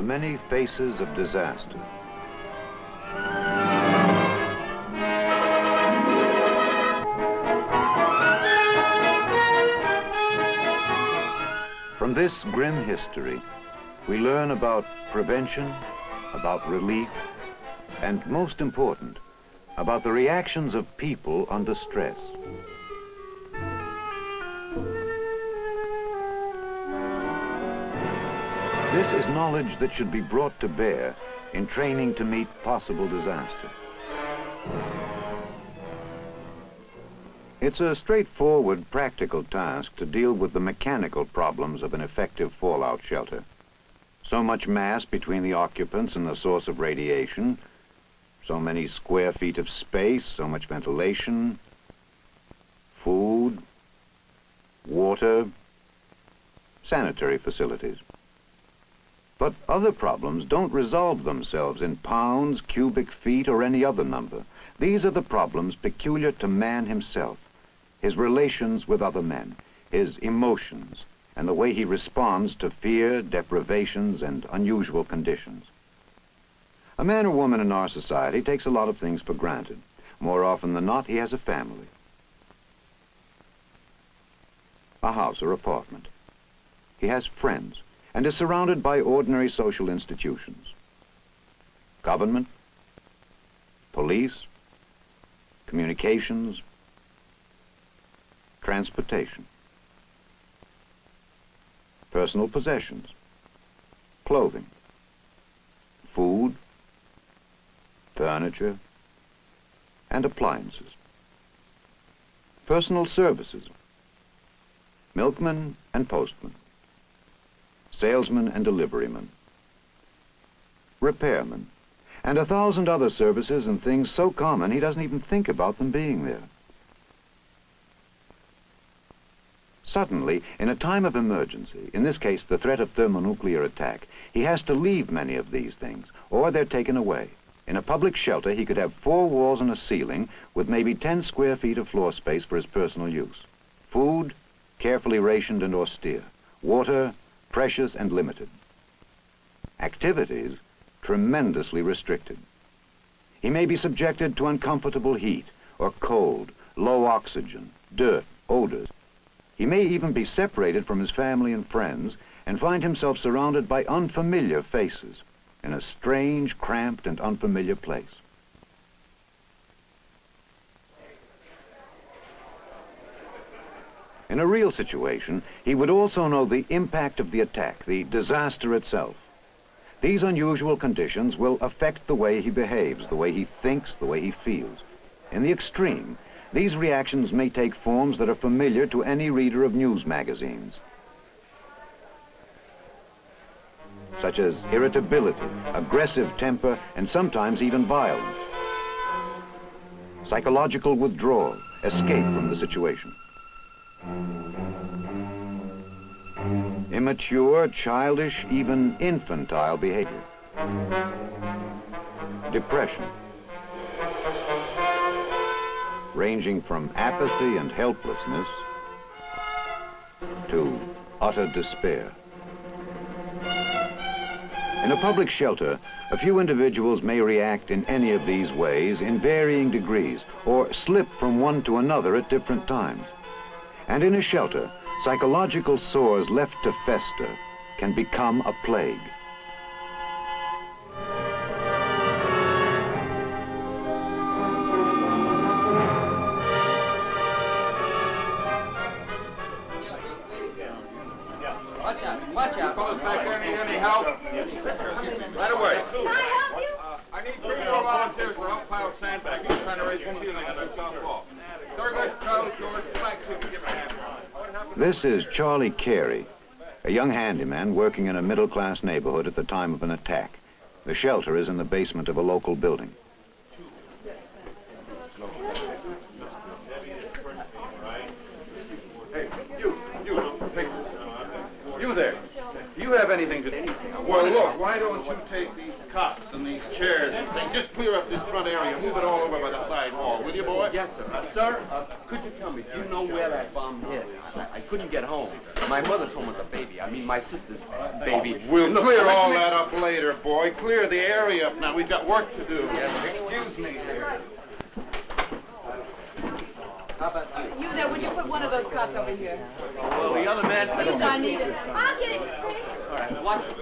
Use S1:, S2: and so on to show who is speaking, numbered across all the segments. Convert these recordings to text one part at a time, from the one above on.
S1: many faces of disaster. From this grim history, we learn about prevention, about relief, and most important, about the reactions of people under stress. This is knowledge that should be brought to bear in training to meet possible disaster. It's a straightforward, practical task to deal with the mechanical problems of an effective fallout shelter. So much mass between the occupants and the source of radiation, so many square feet of space, so much ventilation, food, water, sanitary facilities. But other problems don't resolve themselves in pounds, cubic feet, or any other number. These are the problems peculiar to man himself, his relations with other men, his emotions, and the way he responds to fear, deprivations, and unusual conditions. A man or woman in our society takes a lot of things for granted. More often than not, he has a family, a house or apartment. He has friends and is surrounded by ordinary social institutions. Government, police, communications, transportation, personal possessions, clothing, food, furniture, and appliances. Personal services, milkmen and postmen, salesmen and deliverymen, repairmen, and 1,000 other services and things so common he doesn't even think about them being there. Suddenly, in a time of emergency, in this case the threat of thermonuclear attack, he has to leave many of these things, or they're taken away. In a public shelter, he could have 4 walls and a ceiling with maybe 10 square feet of floor space for his personal use. Food, carefully rationed and austere. Water, precious and limited. Activities, tremendously restricted. He may be subjected to uncomfortable heat or cold, low oxygen, dirt, odors. He may even be separated from his family and friends and find himself surrounded by unfamiliar faces in a strange, cramped, and unfamiliar place. In a real situation, he would also know the impact of the attack, the disaster itself. These unusual conditions will affect the way he behaves, the way he thinks, the way he feels. In the extreme, these reactions may take forms that are familiar to any reader of news magazines, such as irritability, aggressive temper, and sometimes even violence. Psychological withdrawal, escape from the situation. Immature, childish, even infantile behavior. Depression, ranging from apathy and helplessness to utter despair. In a public shelter, a few individuals may react in any of these ways in varying degrees or slip from one to another at different times. And in a shelter, psychological sores left to fester can become a plague.
S2: Watch out. Fellas back there need any help? Right away.
S3: Can I help you?
S2: I need 3 more volunteers for help pile sandbagging. I'm trying to raise the ceiling on that south wall. Thurgood, Charlie, George, back so you can give a hand.
S1: This is Charlie Carey, a young handyman working in a middle-class neighborhood at the time of an attack. The shelter is in the basement of a local building.
S4: Hey, you there. Do you have anything to do? Well, look, why don't you take these cots and these chairs and things, just clear up this front area, move it all over by the side wall, will you, boy?
S5: Yes, sir. Sir,
S3: Could you tell me, do you know where that bomb hit? I couldn't get home. My mother's home with a baby. I mean, my sister's baby.
S4: We'll clear all that up later, boy. Clear the area up now. We've got work to do. Excuse me here.
S3: How about you?
S5: You there, would you put one of those cots over here?
S3: Well, the other man said...
S5: Please, I need it. I'll get it.
S3: All right, watch it.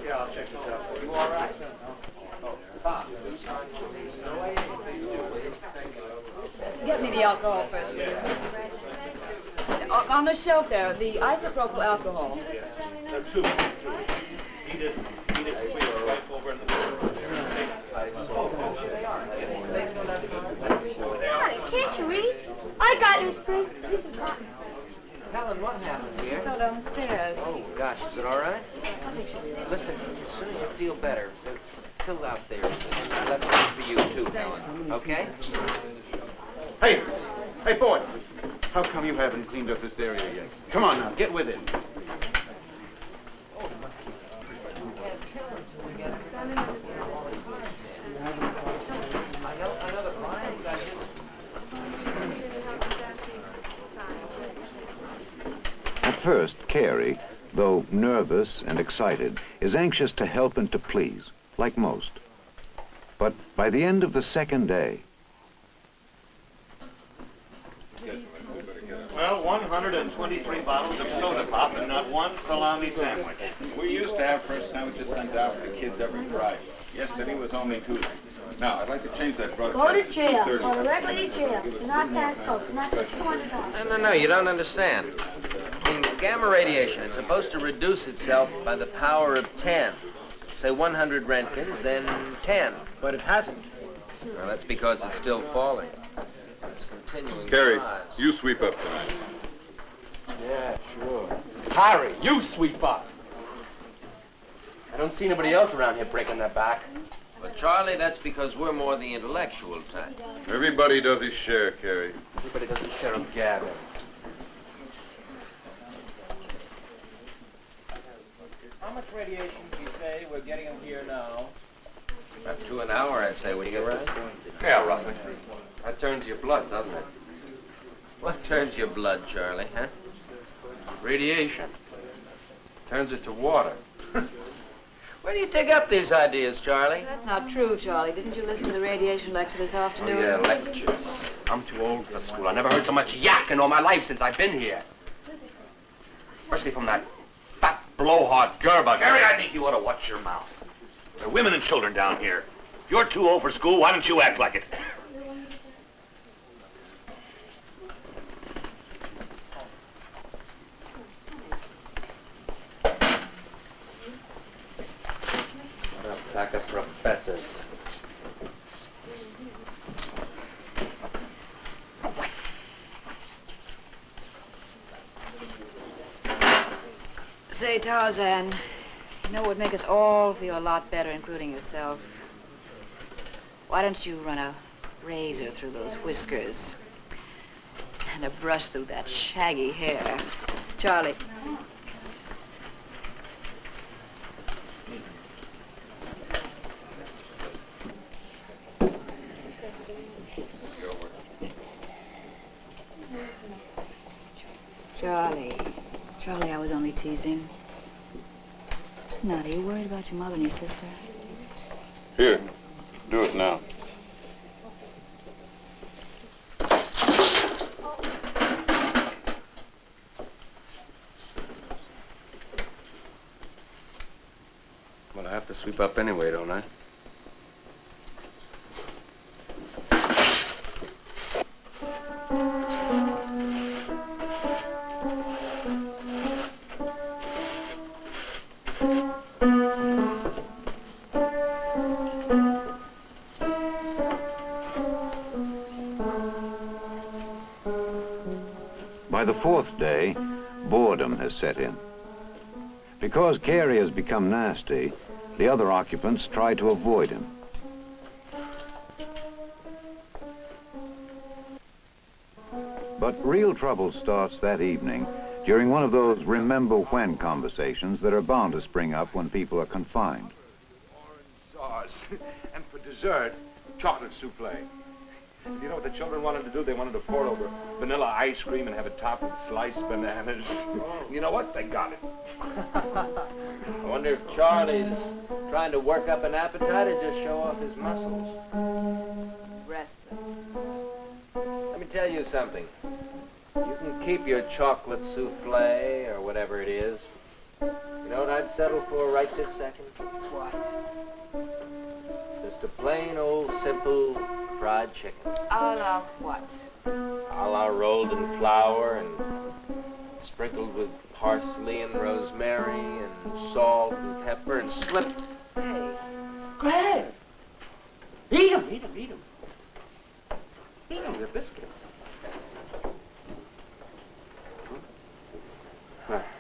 S4: Yeah, I'll check this out for you.
S3: You all right?
S5: Get me the alcohol first, will you? On the shelf there, the isopropyl alcohol.
S6: There are two. Eat it right over in the
S7: Can't you read? I got Miss Bree.
S3: Helen, what happened here?
S5: Go downstairs.
S3: Oh, gosh, is it all right?
S5: I think she'll be there.
S3: Listen, as soon as you feel better, fill out there. And I left one for you, too, Helen. Okay?
S4: Hey, boy. How come you haven't cleaned up this area yet? Come on now, get with it.
S1: At first, Carrie, though nervous and excited, is anxious to help and to please, like most. But by the end of the second day...
S6: Well, 123 bottles of soda pop and not one salami sandwich.
S2: We used to have fresh sandwiches sent out for the kids every Friday. Yesterday was only Tuesday. Now, I'd like to change that
S7: Go
S2: broadcast
S7: to jail,
S2: 2:30.
S7: or regularly jail. Do not pass coke, and that's $200.
S3: No, you don't understand. In gamma radiation, it's supposed to reduce itself by the power of 10. Say 100 Roentgens, then 10.
S6: But it hasn't.
S3: Well, that's because it's still falling. It's continuing
S4: Carrie,
S3: to rise.
S4: you sweep up tonight.
S8: Yeah, sure. Harry, you sweep up. I don't see anybody else around here breaking their back.
S3: But, Charlie, that's because we're more the intellectual type.
S4: Everybody does his share, Carrie.
S8: Everybody doesn't share of Gavin.
S9: How much radiation do you say we're getting in here now?
S3: About 2 an hour, I'd say. Would you get right?
S8: Yeah, roughly. That turns your blood, doesn't it?
S3: What turns your blood, Charlie, huh?
S8: Radiation. Turns it to water.
S3: Where do you dig up these ideas, Charlie?
S5: That's not true, Charlie. Didn't you listen to the radiation lecture this
S8: Oh,
S5: afternoon?
S8: yeah, lectures. I'm too old for school. I never heard so much yak in all my life since I've been here. Especially from that fat blowhard Gerber.
S6: Gary, I think you ought to watch your mouth. There are women and children down here. If you're too old for school, why don't you act like it?
S8: What a pack of professors.
S5: Say, Tarzan, you know what would make us all feel a lot better, including yourself? Why don't you run a razor through those whiskers and a brush through that shaggy hair? Charlie. Charlie, I was only teasing. Now, are you worried about your mother and your sister?
S4: Here, do it now.
S8: Well, I have to sweep up anyway, don't I?
S1: By the fourth day, boredom has set in. Because Carey has become nasty, the other occupants try to avoid him. But real trouble starts that evening during one of those remember when conversations that are bound to spring up when people are confined.
S6: Sauce. And for dessert,
S2: chocolate souffle. You know what the children wanted to do? They wanted to pour it over vanilla ice cream and have it topped with sliced bananas. You know what? They got it.
S9: I wonder if Charlie's trying to work up an appetite or just show off his muscles.
S5: Restless.
S9: Let me tell you something. You can keep your chocolate souffle or whatever it is. You know what I'd settle for right this second?
S5: What?
S9: Just a plain old simple fried chicken.
S5: A la what?
S9: A la rolled in flour and sprinkled with parsley and rosemary and salt and pepper and slipped.
S5: Hey,
S9: Go ahead. Eat them, eat them, eat them. Eat them, they're biscuits.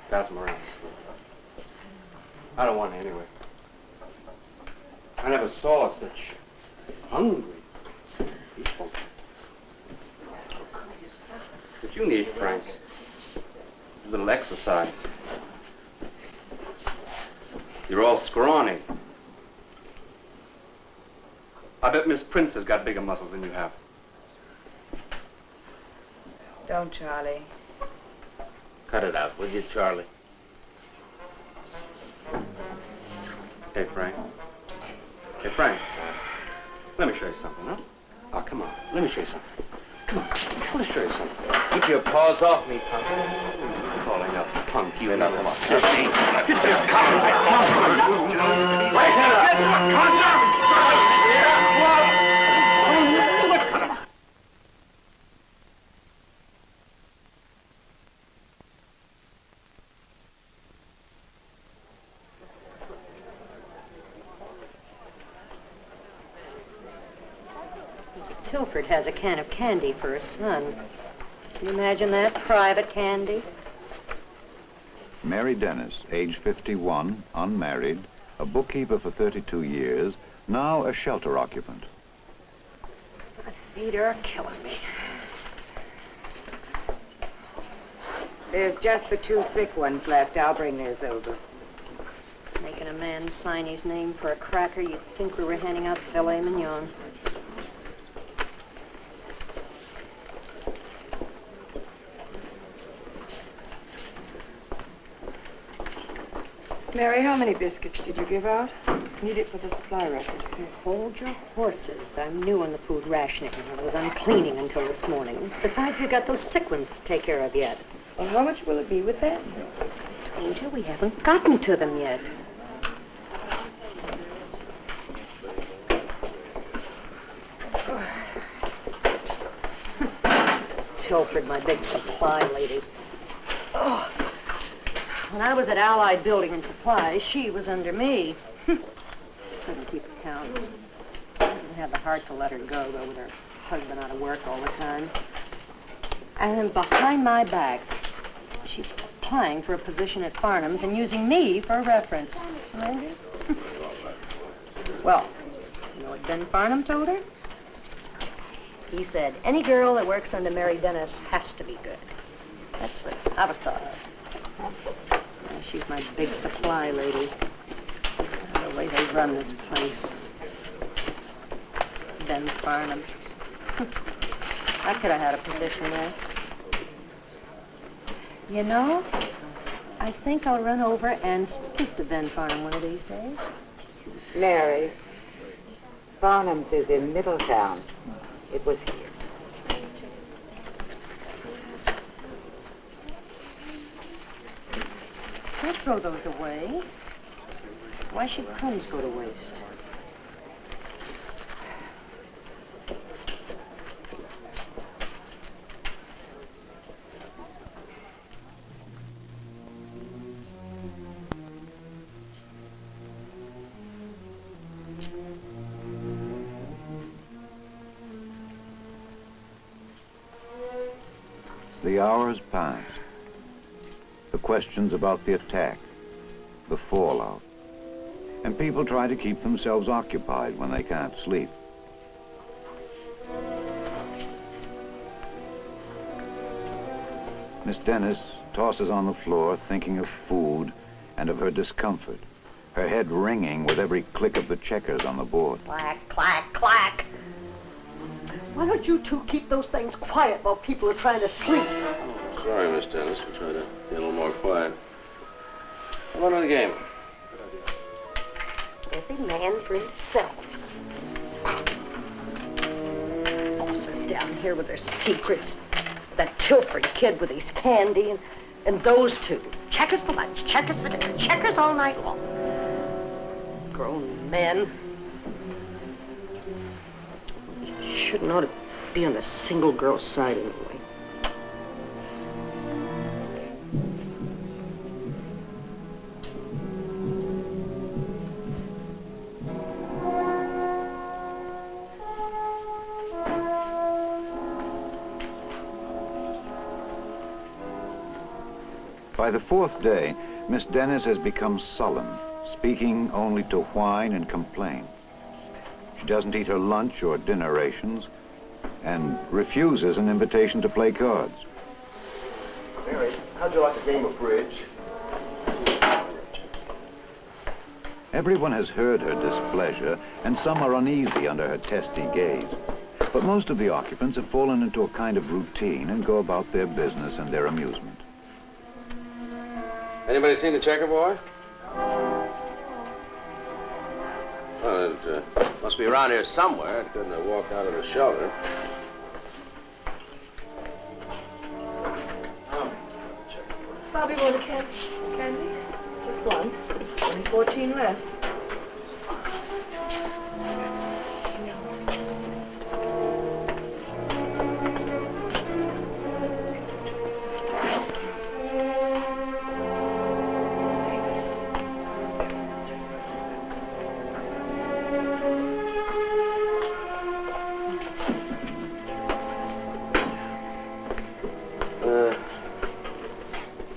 S9: Pass them around. I don't want any anyway. I never saw such hungry people. What you need, Frank, a little exercise. You're all scrawny. I bet Miss Prince has got bigger muscles than you have.
S5: don't, Charlie.
S9: Cut it out, will you, Charlie? Hey, Frank. Hey, Frank. Let me show you something, huh? Oh, come on. Let me show you something. Come on. I want to show you something. Keep your paws off me, punk. Calling up punk, you little sissy. Get your collar right off. Wait
S10: Tilford has a can of candy for his son. Can you imagine that? Private candy?
S1: Mary Dennis, age 51, unmarried, a bookkeeper for 32 years, now a shelter occupant.
S10: My feet are killing me.
S5: There's just the 2 sick ones left. I'll bring theirs over.
S10: Making a man sign his name for a cracker, you'd think we were handing out filet mignon.
S5: Mary, how many biscuits did you give out? Need it for the supply recipe.
S10: Hold your horses. I'm new on the food rationing. I was uncleaning until this morning. Besides, we've got those sick ones to take care of yet.
S5: Well, how much will it be with that?
S10: I told you we haven't gotten to them yet. This is Tilford, my big supply lady. Oh. When I was at Allied Building and Supplies, she was under me. Couldn't keep accounts. Didn't have the heart to let her go, though, with her husband out of work all the time. And then behind my back, she's applying for a position at Farnham's and using me for a reference. Remember? Well, you know what Ben Farnham told her? He said, any girl that works under Mary Dennis has to be good. That's what I was thought of. She's my big supply lady. The way they run this place. Ben Farnham. I could have had a position there. You know, I think I'll run over and speak to Ben Farnham one of these days.
S5: Mary, Farnham's is in Middletown. It was here.
S10: Don't throw those away. Why should crumbs go to waste?
S1: The hours passed. The questions about the attack, the fallout. And people try to keep themselves occupied when they can't sleep. Miss Dennis tosses on the floor thinking of food and of her discomfort, her head ringing with every click of the checkers on the board.
S10: Clack, clack, clack. Why don't you two keep those things quiet while people are trying to sleep?
S9: Sorry, Miss Dennis. We'll try to be a little more quiet. Come on to the game.
S10: Every man for himself. Bosses down here with their secrets. That Tilford kid with his candy, and those two. Checkers for lunch, checkers for dinner, checkers all night long. Grown men. Shouldn't ought to be on a single girl's side anyway.
S1: By the fourth day, Miss Dennis has become sullen, speaking only to whine and complain. She doesn't eat her lunch or dinner rations and refuses an invitation to play cards.
S8: Mary, how'd you like a game of bridge?
S1: Everyone has heard her displeasure, and some are uneasy under her testy gaze. But most of the occupants have fallen into a kind of routine and go about their business and their amusement.
S9: Anybody seen the checkerboard? Well, it must be around here somewhere. It couldn't have walked out of the shelter.
S10: Bobby, want a candy? Just one. Only 14 left.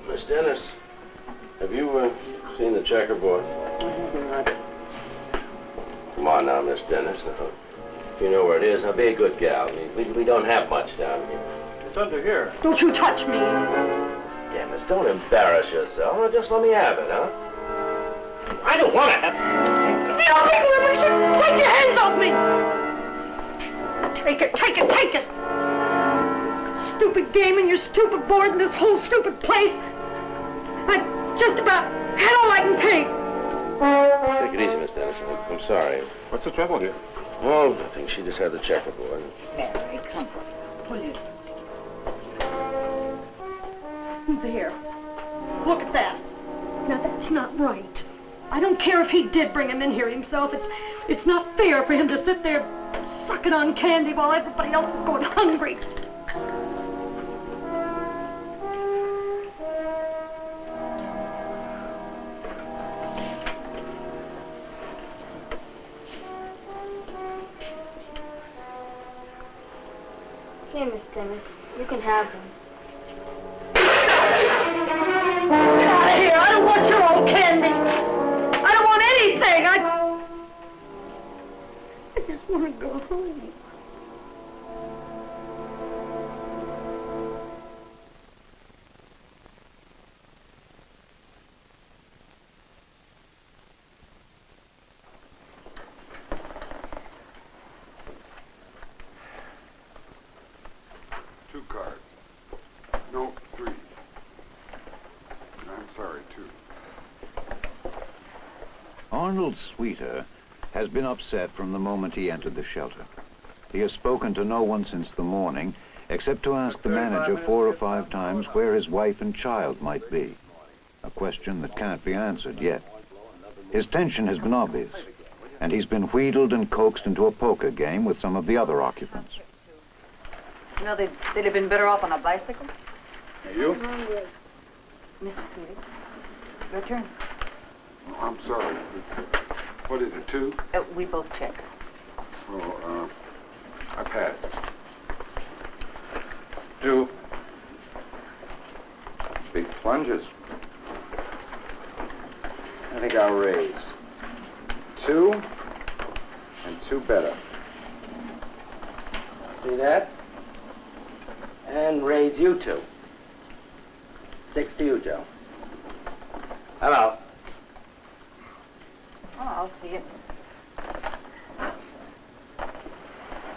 S9: Miss Dennis, have you seen the checkerboard? Come on now, Miss Dennis. Now, if you know where it is, now be a good gal. We don't have much down here.
S2: It's under here.
S10: Don't you touch me.
S9: Miss Dennis, don't embarrass yourself. Now, just let me have it, huh? I don't want to have it.
S10: You don't think you take your hands off me. Take it, take it, take it. Stupid game and your stupid board and this whole stupid place. I've just about had all I can take.
S9: Take it easy, Miss Dennis. I'm sorry.
S2: What's the trouble here?
S9: Oh, nothing. She just had the checkerboard.
S10: Mary, come on. Pull you. There. Look at that. Now, that's not right. I don't care if he did bring him in here himself. It's not fair for him to sit there sucking on candy while everybody else is going hungry.
S7: Here, Miss Dennis. You can have them.
S10: Get out of here! I don't want your old candy! I don't want anything! I just want to go home.
S4: Two cards. No, three. I'm sorry, two.
S1: Arnold Sweet has been upset from the moment he entered the shelter. He has spoken to no one since the morning, except to ask the manager 4 or 5 times where his wife and child might be, a question that can't be answered yet. His tension has been obvious, and he's been wheedled and coaxed into a poker game with some of the other occupants.
S5: You know, they'd have been better off on a bicycle.
S4: Hey, you?
S5: Mr. Sweetie, your turn.
S4: Oh, I'm sorry. What is it, two?
S5: We both check.
S4: Oh, I passed. Two. Big plunges. I think I'll raise. 2 and 2 better.
S9: See that? And raise you 2. 6 to you, Joe. I'm out.
S5: Oh, I'll see it.
S9: I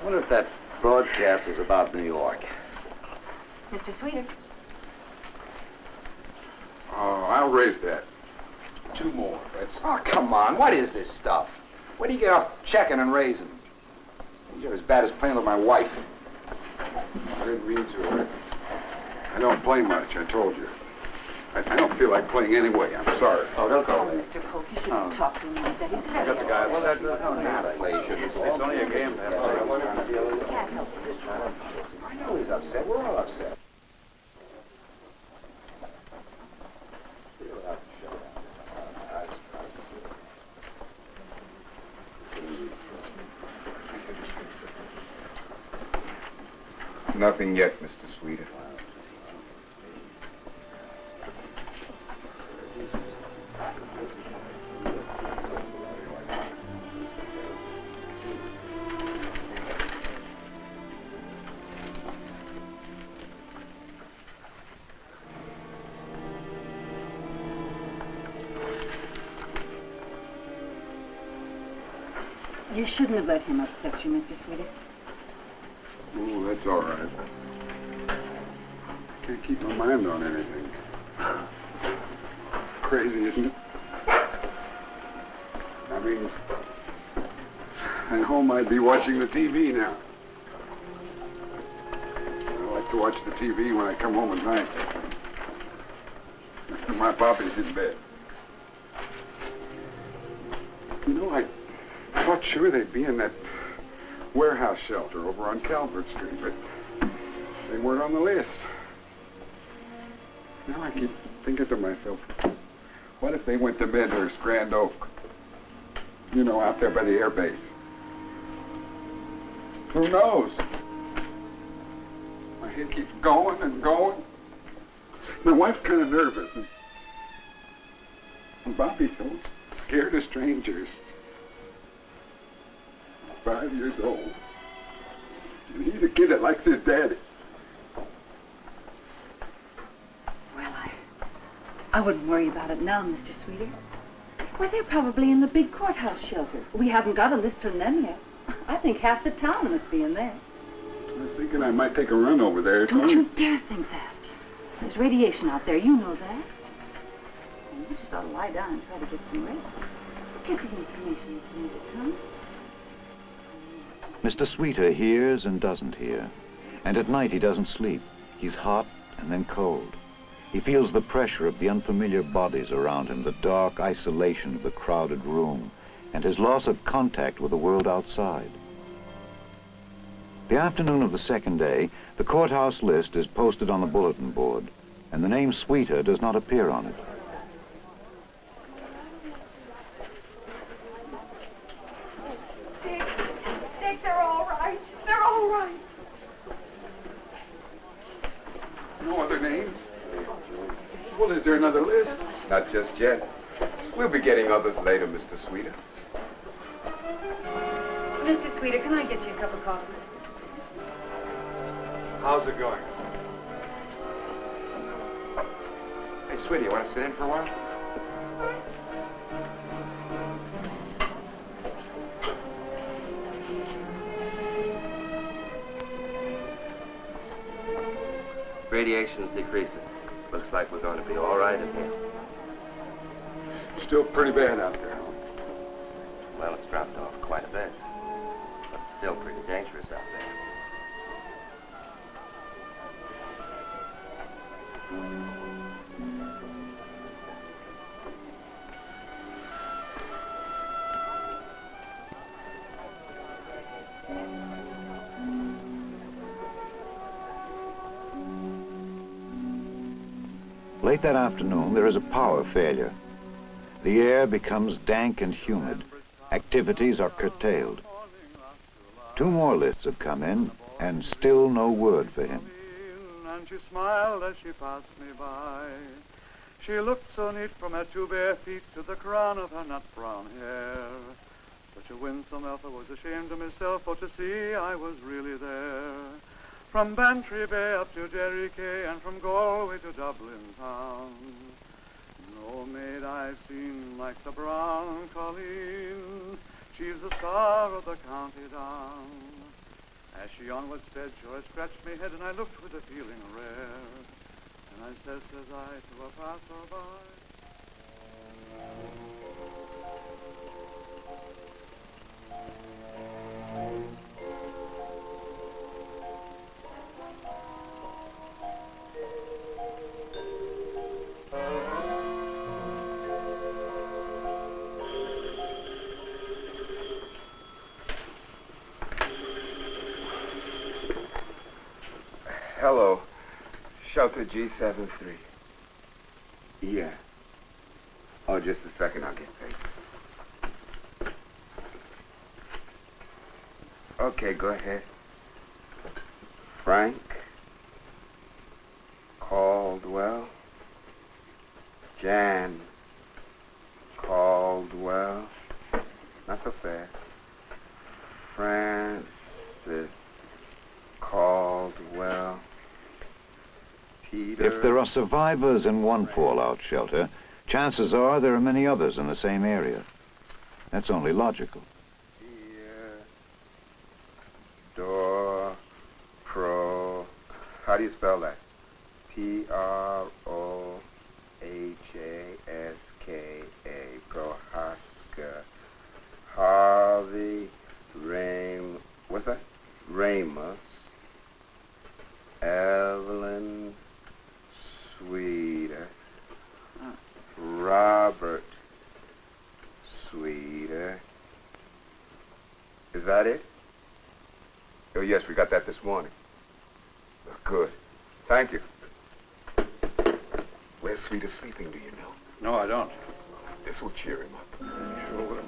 S9: wonder if that
S11: Broadcast was about New York.
S10: Mr. Sweeter.
S4: Oh, I'll raise that. 2 more. That's...
S9: Oh, come on. What is this stuff? Where do you get off checking and raising? You're as bad as playing with my wife.
S4: I didn't mean to. I don't play much, I told you. I don't feel like playing anyway. I'm sorry.
S11: Oh, don't go there.
S10: Mr. Polk, you shouldn't talk to him like that. He's very
S4: Got the guy.
S9: Well, that's not a play.
S4: It's only a game, man.
S10: Can't help it.
S9: I know he's upset. We're all upset.
S4: Nothing yet, Mr. Sweeter.
S10: You shouldn't have let him upset you, Mr. Sweeter.
S4: Oh, that's all right. Can't keep my mind on anything. Crazy, isn't it? I mean, at home I'd be watching the TV now. I like to watch the TV when I come home at night. My papa's in bed. You know, I thought sure they'd be in that warehouse shelter over on Calvert Street, but they weren't on the list. Now I keep thinking to myself, what if they went to Medhurst, Grand Oak? You know, out there by the air base. Who knows? My head keeps going and going. My wife's kind of nervous, and Bobby's so scared of strangers. 5 years old. And he's a kid that likes his daddy.
S10: Well, I wouldn't worry about it now, Mr. Sweeter. Why, they're probably in the big courthouse shelter. We haven't got a list from them yet. I think half the town must be in there.
S4: I was thinking I might take a run over there.
S10: Don't you dare think that. There's radiation out there, you know that. And you just ought to lie down and try to get some rest. Get the information as soon as it comes.
S1: Mr. Sweeter hears and doesn't hear. And at night he doesn't sleep. He's hot and then cold. He feels the pressure of the unfamiliar bodies around him, the dark isolation of the crowded room, and his loss of contact with the world outside. The afternoon of the second day, the courthouse list is posted on the bulletin board, and the name Sweeter does not appear on it.
S7: Dick, they're all right. They're all right.
S4: No other names? Well, is there another list?
S12: Not just yet. We'll be getting others later, Mr. Sweeter.
S10: Mr. Sweeter, can I get you a cup of coffee?
S2: How's it going?
S9: Hey, sweetie, you want to sit in for a while?
S11: Radiation's decreasing. Looks like we're going to be all right in here.
S4: Still pretty bad out there, huh?
S11: Well, it's dropped off quite a bit. But it's still pretty dangerous out there.
S1: Late that afternoon, there is a power failure. The air becomes dank and humid. Activities are curtailed. 2 more lists have come in, and still no word for him.
S13: And she smiled as she passed me by. She looked so neat from her 2 bare feet to the crown of her nut brown hair. Such a winsome elf, I was ashamed of myself, for to see I was really there. From Bantry Bay up to Derry Quay, and from Galway to Dublin town. No maid I've seen like the brown Colleen. She's the star of the county down. As she onward sped, sure I scratched me head, and I looked with a feeling rare. And I says I, to a passerby,
S12: Hello. Shelter G73. Yeah. Oh, just a second, I'll get paid. Okay, go ahead. Frank Caldwell. Jan Caldwell. Not so fast. Francis Caldwell. Peter.
S1: If there are survivors in one fallout shelter, chances are there are many others in the same area. That's only logical.
S12: Door, Pro. How do you spell that? Prohaska. Prohaska. Harvey what's that? Ramos. Evelyn Sweeter. Robert Sweeter. Is that it? Oh, yes, we got that this morning. Oh, good. Thank you. Where's Sweeter sleeping, do you know?
S13: No, I don't.
S12: This will cheer him up. Sure will.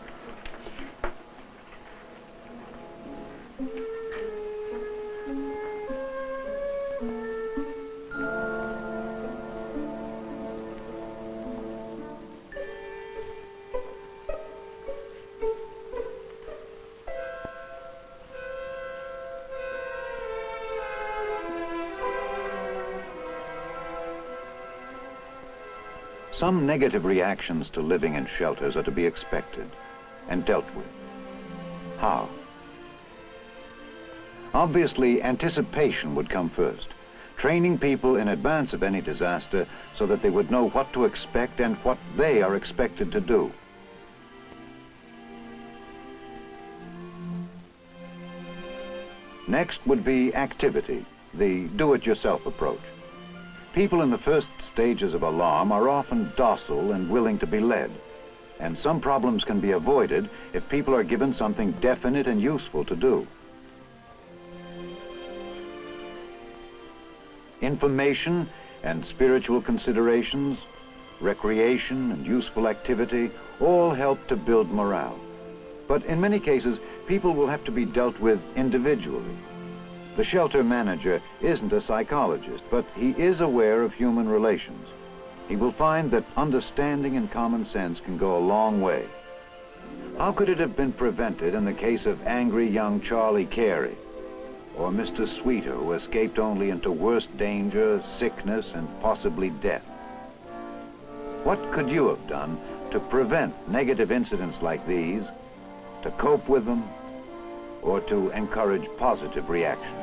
S1: Some negative reactions to living in shelters are to be expected and dealt with. How? Obviously, anticipation would come first, training people in advance of any disaster so that they would know what to expect and what they are expected to do. Next would be activity, the do-it-yourself approach. People in the first stages of alarm are often docile and willing to be led, and some problems can be avoided if people are given something definite and useful to do. Information and spiritual considerations, recreation and useful activity all help to build morale. But in many cases, people will have to be dealt with individually. The shelter manager isn't a psychologist, but he is aware of human relations. He will find that understanding and common sense can go a long way. How could it have been prevented in the case of angry young Charlie Carey, or Mr. Sweeter, who escaped only into worse danger, sickness, and possibly death? What could you have done to prevent negative incidents like these, to cope with them, or to encourage positive reactions?